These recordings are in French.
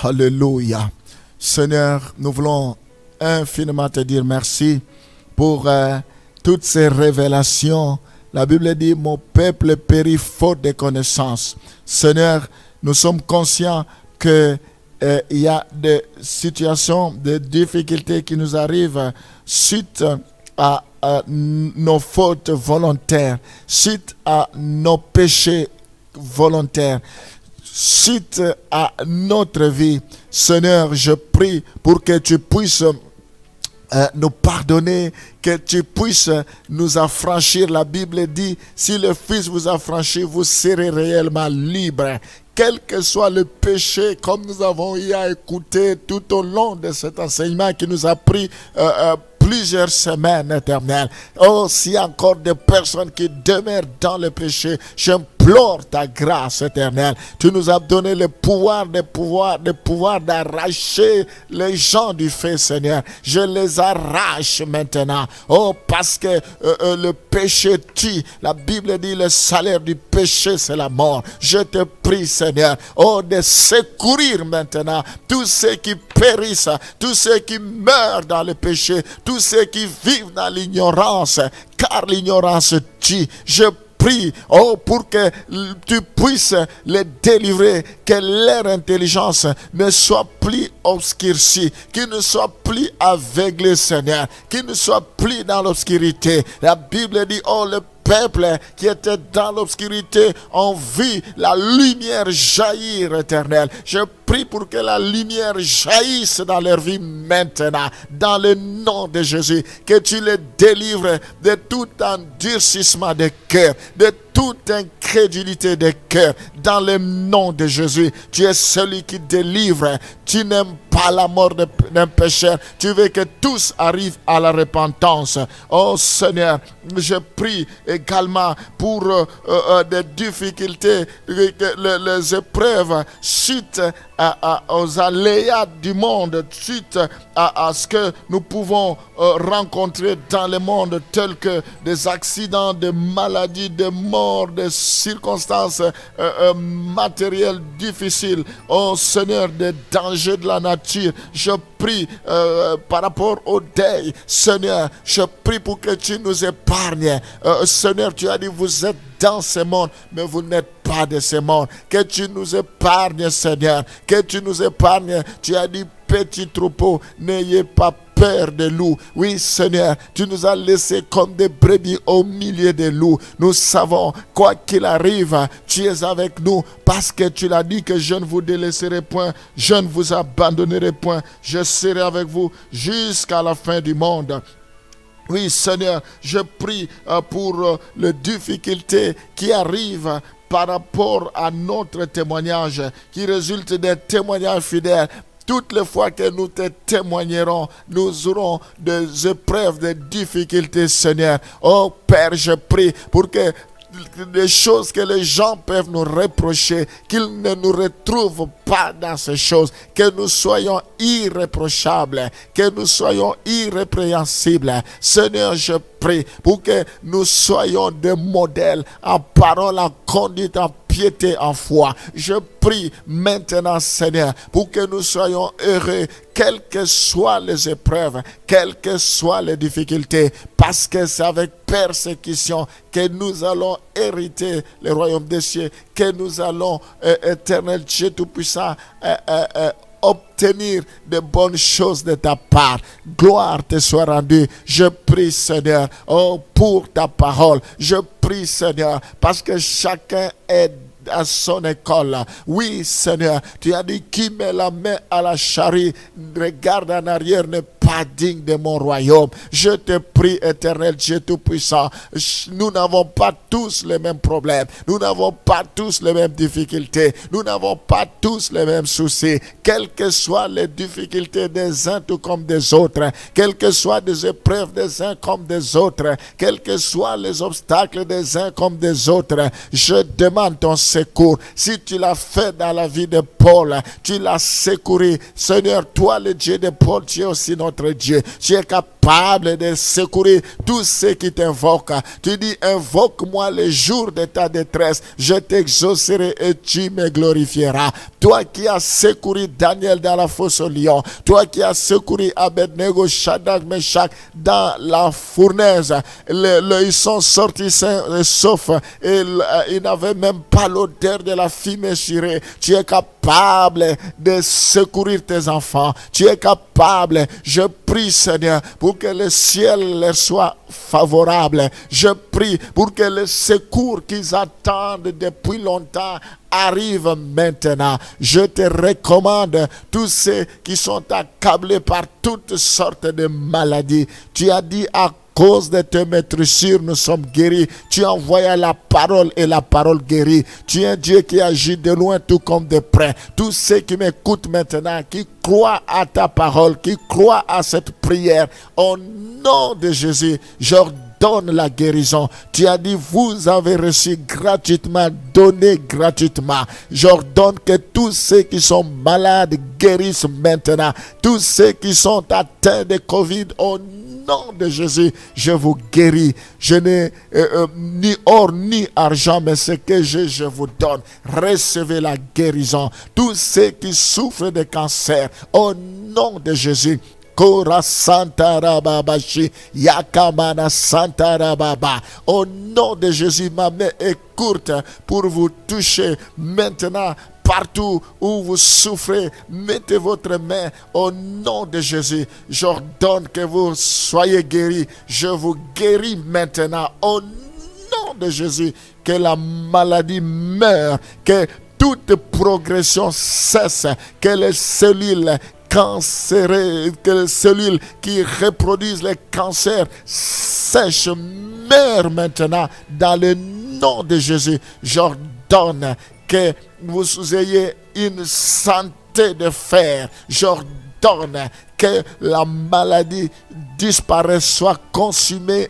Alléluia. Seigneur, nous voulons infiniment te dire merci pour toutes ces révélations. La Bible dit, mon peuple périt faute de connaissances. Seigneur, nous sommes conscients que il y a des situations, des difficultés qui nous arrivent suite à nos fautes volontaires, suite à nos péchés volontaires, suite à notre vie. Seigneur, je prie pour que tu puisses nous pardonner, que tu puisses nous affranchir. La Bible dit, si le Fils vous affranchit, vous serez réellement libre. Quel que soit le péché, comme nous avons eu à écouter tout au long de cet enseignement qui nous a pris plusieurs semaines, Éternel. Oh, s'il y a encore des personnes qui demeurent dans le péché, j'implore ta grâce, Éternel. Tu nous as donné le pouvoir d'arracher les gens du feu, Seigneur. Je les arrache maintenant. Oh, parce que le péché tue. La Bible dit le salaire du péché, c'est la mort. Je te prie, Seigneur, oh, de secourir maintenant tous ceux qui périssent, tous ceux qui meurent dans le péché, tous ceux qui vivent dans l'ignorance, car l'ignorance tue. Je prie, oh, pour que tu puisses les délivrer, que leur intelligence ne soit plus obscurcie, qu'ils ne soient plus aveuglés, Seigneur, qu'ils ne soient plus dans l'obscurité. La Bible dit, oh, le peuple qui était dans l'obscurité ont vu la lumière jaillir, Éternel. Je prie pour que la lumière jaillisse dans leur vie maintenant, dans le nom de Jésus, que tu les délivres de tout endurcissement de cœur, de toute incrédulité de cœur, dans le nom de Jésus. Tu es celui qui délivre. Tu n'aimes pas la mort d'un pécheur. Tu veux que tous arrivent à la repentance. Oh Seigneur, je prie également pour des difficultés, les épreuves suite aux aléas du monde, suite à ce que nous pouvons rencontrer dans le monde, tels que des accidents, des maladies, des morts, des circonstances matérielles difficiles. Oh Seigneur, des dangers de la nature. Je prie par rapport au deuil. Seigneur, je prie pour que tu nous épargnes. Seigneur, tu as dit, vous êtes dans ce monde, mais vous n'êtes pas de ce monde. Que tu nous épargnes, Seigneur. Que tu nous épargnes. Tu as dit, petit troupeau, n'ayez pas peur des loups. Oui, Seigneur, tu nous as laissés comme des brebis au milieu des loups. Nous savons, quoi qu'il arrive, tu es avec nous, parce que tu l'as dit que je ne vous délaisserai point, je ne vous abandonnerai point. Je serai avec vous jusqu'à la fin du monde. Oui, Seigneur, je prie pour les difficultés qui arrivent par rapport à notre témoignage, qui résulte des témoignages fidèles. Toutes les fois que nous te témoignerons, nous aurons des épreuves, des difficultés, Seigneur. Oh Père, je prie pour que les choses que les gens peuvent nous reprocher, qu'ils ne nous retrouvent pas dans ces choses, que nous soyons irréprochables, que nous soyons irrépréhensibles. Seigneur, je prie pour que nous soyons des modèles en parole, en conduite, en piété, en foi. Je prie maintenant, Seigneur, pour que nous soyons heureux, quelles que soient les épreuves, quelles que soient les difficultés, parce que c'est avec persécution que nous allons hériter le royaume des cieux, que nous allons, éternel Dieu Tout-Puissant, obtenir de bonnes choses de ta part. Gloire te soit rendue. Je prie, Seigneur, oh, pour ta parole. Je prie, Seigneur, parce que chacun est à son école. Oui, Seigneur, tu as dit, qui met la main à la charrue, regarde en arrière, n'est pas digne de mon royaume. Je te prie, éternel Dieu Tout-Puissant, nous n'avons pas tous les mêmes problèmes, nous n'avons pas tous les mêmes difficultés, nous n'avons pas tous les mêmes soucis, quelles que soient les difficultés des uns tout comme des autres, quelles que soient les épreuves des uns comme des autres, quels que soient les obstacles des uns comme des autres, je demande ton secours. Si tu l'as fait dans la vie de Paul, tu l'as secouru. Seigneur, toi le Dieu de Paul, tu es aussi notre Dieu. Tu es capable capable de secourir tous ceux qui t'invoquent. Tu dis, invoque-moi les jours de ta détresse, je t'exaucerai et tu me glorifieras. Toi qui as secouru Daniel dans la fosse au lion, toi qui as secouru Abednego, Shadrach, Meshach dans la fournaise, ils sont sortis sains et saufs et ils n'avaient même pas l'odeur de la fumée chirée. Tu es capable de secourir tes enfants. Tu es capable. Je prie, Seigneur, pour que le ciel leur soit favorable. Je prie pour que le secours qu'ils attendent depuis longtemps arrive maintenant. Je te recommande tous ceux qui sont accablés par toutes sortes de maladies. Tu as dit, à cause de tes maîtrissures, nous sommes guéris. Tu envoyais la parole et la parole guérit. Tu es un Dieu qui agit de loin tout comme de près. Tous ceux qui m'écoutent maintenant, qui croient à ta parole, qui croient à cette prière, au nom de Jésus, j'ordonne la guérison. Tu as dit, vous avez reçu gratuitement, donné gratuitement. J'ordonne que tous ceux qui sont malades guérissent maintenant. Tous ceux qui sont atteints de Covid, au nom de Jésus, je vous guéris. Je n'ai ni or ni argent, mais ce que j'ai, je vous donne. Recevez la guérison. Tous ceux qui souffrent de cancer, au nom de Jésus, Kora Santa Rababashi, Yakamana Santa Rababa. Au nom de Jésus, ma main est courte pour vous toucher maintenant. Partout où vous souffrez, mettez votre main au nom de Jésus. J'ordonne que vous soyez guéris. Je vous guéris maintenant au nom de Jésus. Que la maladie meure, que toute progression cesse, que les cellules cancéreuses, que les cellules qui reproduisent les cancers sèchent, meurent maintenant dans le nom de Jésus. J'ordonne que vous ayez une santé de fer. J'ordonne que la maladie disparaisse, soit consumée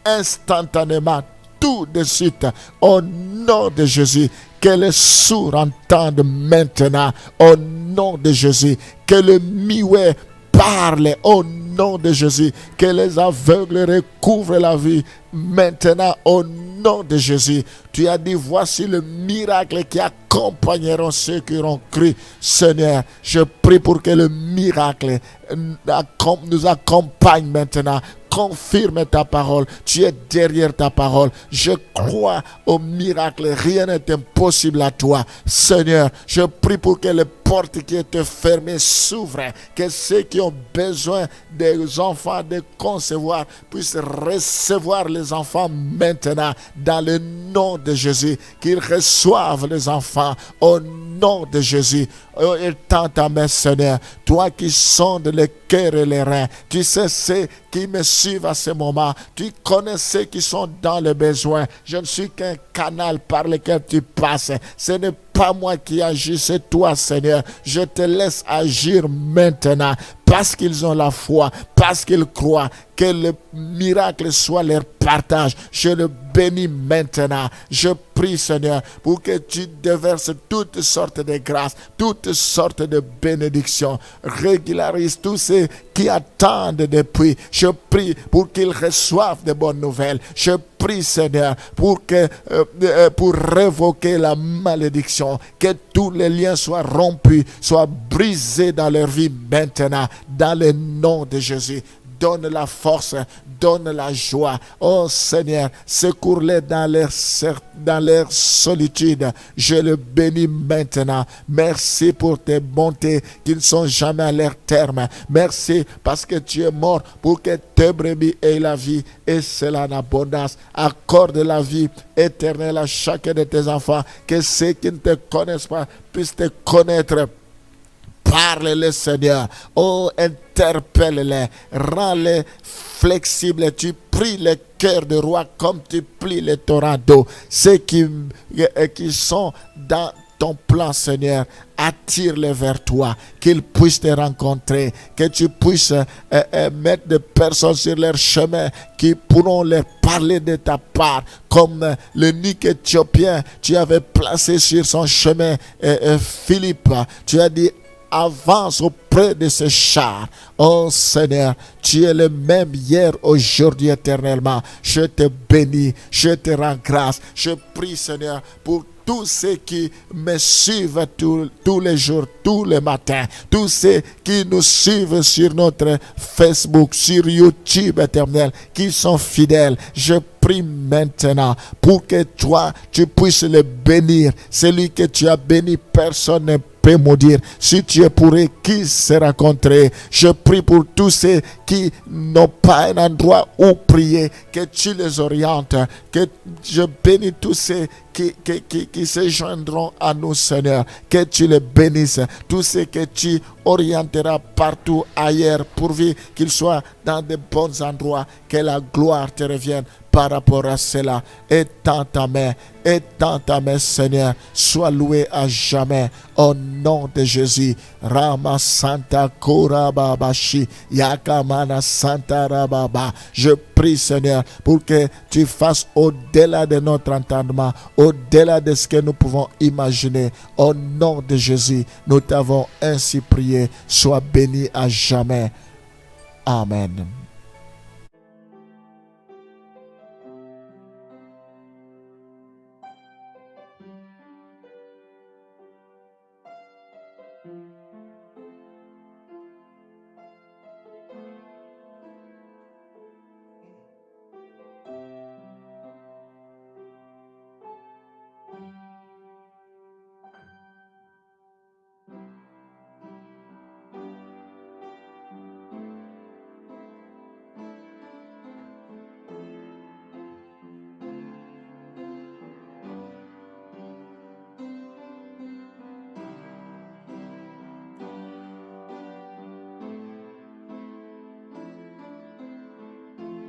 instantanément, tout de suite, au nom de Jésus. Que les sourds entendent maintenant, au nom de Jésus. Que le muet parle, au nom de Jésus. Que les aveugles recouvrent la vie maintenant, au nom de Jésus. Tu as dit, voici le miracle qui accompagneront ceux qui auront cru. Seigneur, je prie pour que le miracle nous accompagne maintenant. Confirme ta parole. Tu es derrière ta parole. Je crois au miracle. Rien n'est impossible à toi. Seigneur, je prie pour que les portes qui étaient fermées s'ouvrent. Que ceux qui ont besoin des enfants de concevoir puissent recevoir les enfants maintenant dans le nom de Jésus. Qu'ils reçoivent les enfants au nom de Jésus. Oh, étends ta main, Seigneur. Toi qui sondes les cœurs et les reins. Tu sais ceux qui me suivent à ce moment. Tu connais ceux qui sont dans le besoin. Je ne suis qu'un canal par lequel tu passes. Ce n'est pas moi qui agis, c'est toi, Seigneur. Je te laisse agir maintenant. Parce qu'ils ont la foi, parce qu'ils croient, que le miracle soit leur partage. Je le bénis maintenant. Je prie, Seigneur, pour que tu déverses toutes sortes de grâces, toutes sortes de bénédictions. Régularise tous ceux qui attendent depuis. Je prie pour qu'ils reçoivent de bonnes nouvelles. Je prie, Seigneur, pour révoquer la malédiction, que tous les liens soient rompus, soient brisés dans leur vie maintenant, dans le nom de Jésus. Donne la force, donne la joie. Oh Seigneur, secours-les dans leur solitude. Je le bénis maintenant. Merci pour tes bontés qui ne sont jamais à leur terme. Merci parce que tu es mort pour que tes brebis aient la vie et cela en abondance. Accorde la vie éternelle à chacun de tes enfants. Que ceux qui ne te connaissent pas puissent te connaître. Parle-les, Seigneur. Oh, interpelle-les. Rends-les flexibles. Tu plies les cœurs de roi comme tu plies les torrents d'eau. Ceux qui sont dans ton plan, Seigneur, attire-les vers toi, qu'ils puissent te rencontrer, que tu puisses mettre des personnes sur leur chemin qui pourront leur parler de ta part, comme le Nique éthiopien, tu avais placé sur son chemin Philippe. Tu as dit, avance au près de ce char. Oh Seigneur, tu es le même hier, aujourd'hui, éternellement. Je te bénis, je te rends grâce. Je prie, Seigneur, pour tous ceux qui me suivent tous les jours, tous les matins, tous ceux qui nous suivent sur notre Facebook, sur YouTube, éternel, qui sont fidèles. Je prie maintenant pour que toi, tu puisses les bénir. Celui que tu as béni, personne ne peut maudire. Si tu es pour eux, qui sera contre eux? Je prie pour tous ceux qui n'ont pas un endroit où prier, que tu les orientes, que je bénis tous ceux qui se joindront à nous, Seigneur, que tu les bénisses, tous ceux que tu orienteras partout ailleurs, pourvu qu'ils soient dans de bons endroits, que la gloire te revienne par rapport à cela. Étends ta main, Seigneur, sois loué à jamais, au nom de Jésus. Rama Santa Korababashi, Yakamana Santa Rababa. Je prie, Seigneur, pour que tu fasses au-delà de notre entendement, au-delà de ce que nous pouvons imaginer. Au nom de Jésus, nous t'avons ainsi prié. Sois béni à jamais. Amen.